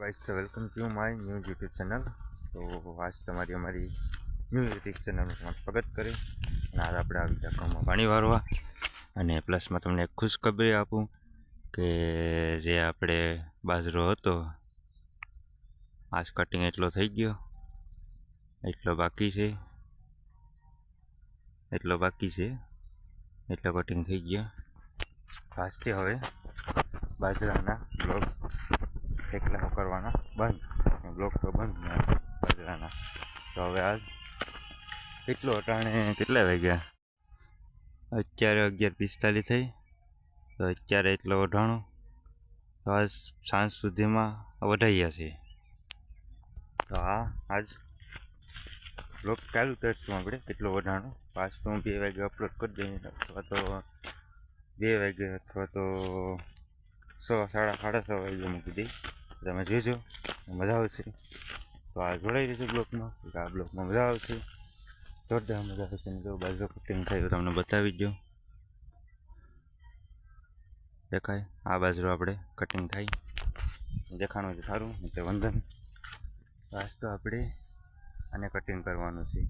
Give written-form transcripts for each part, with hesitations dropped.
Guys तो welcome to my new YouTube channel. तो आज તમારી અમારી ન્યૂ યુટ્યુબ ચેનલમાં સ્વાગત કરે અને આજ આપણે આવી તકમાં પાણી વારવા અને પ્લસમાં તમને એક ખુશખબરી આપું કે જે આપણે બાજરો હતો આજ કટિંગ એટલો થઈ ગયો, એટલો બાકી છે, એટલો કટિંગ થઈ ગયો। આજથી હવે બાજરાના બ્લોગ એકલા કરવાના બંધ, બ્લોક તો બંધ બાજરાના। તો હવે આજ કેટલો અટાણે કેટલા વાગ્યા? અત્યારે 11:45 થઈ, તો અત્યારે એટલો વઢાણો તો આજ સાંજ સુધીમાં વઢાઈ જશે। તો આજ બ્લોગ ચાલુ કરશું આપણે કેટલો વઢાણો। પાછ તો હું 2 વાગે અપલોડ કરી દઈએ, અથવા તો 2 વાગે અથવા તો 6:30 વાગે મૂકી દઈશ। તમે જોજો, મજા આવશે। તો આ જોડાઈ રહેશે બ્લોગમાં, આ બ્લોગમાં મજા આવશે, જોરદાર મજા આવશે। ને જો બાજરો કટિંગ થાય તો તમને બતાવી દો, દેખાય આ બાજરો આપણે કટિંગ થાય દેખાણું છે સારું તે વંદન। આજ તો આપણે આને કટિંગ કરવાનું છે,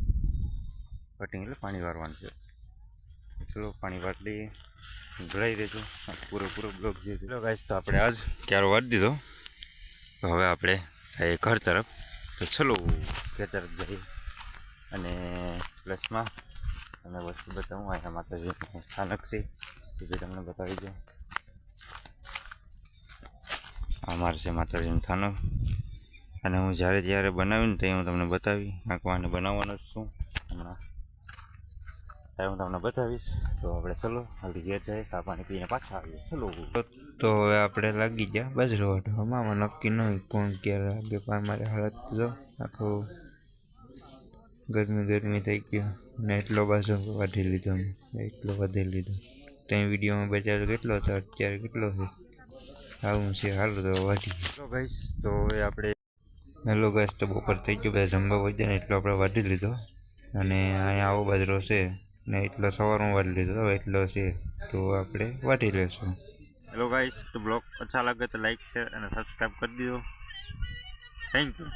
કટિંગ એટલે પાણી વારવાનું છે। ચલો પાણી વાર લઈએ, જોડાઈ રહેજો, પૂરો બ્લોગ જે ચલો ગાઈસ તો આપણે આજ ક્યારો વાળી દીધો, તો હવે આપણે જઈએ ઘર તરફ। તો ચલો ઘર તરફ જઈએ અને પ્લસમાં તમને વસ્તુ બતાવું। અહીંયા માતાજીનું સ્થાનક છે એ બી તમને બતાવી દો। આ મારે છે માતાજીનું સ્થાનક, અને હું જ્યારે બનાવીને તે હું તમને બતાવી નાખવાને બનાવવાનો જ છું હમણાં, ત્યારે હું તમને બતાવીશ। તો આપણે ચલો હાલી ઘેર જઈએ, ચા પાણી પીને પાછા આવીએ, ચલો। તો હવે આપણે લાગી ગયા બાજરો વાટવામાં, નક્કી ન હોય કોણ ક્યારે લાગે, પણ મારી હાલત જો આખું ગરમી થઈ ગયો ને એટલો બાજરો વાઢી લીધો મેં, એટલો વધી લીધો। ત્યાં વિડીયોમાં બચાવ્યો કેટલો હતો, અત્યારે કેટલો છે આવું છે। હાલો તો વાઢી હેલો ગાઈસ, તો હવે આપણે હેલો ગાઈસ તો બપોર થઈ ગયો, બધા જમવા હોય જાય ને એટલો આપણે વાઢી લીધો, અને અહીંયા આવો બાજરો છે ને એટલો સવારમાં વાઢી લીધો, એટલો છે તો આપણે વાઢી લેશું। હેલો ગાઈસ, તો બ્લોગ अच्छा लगे तो लाइक शेयर અને સબસ્ક્રાઈબ કરી દો। Thank you.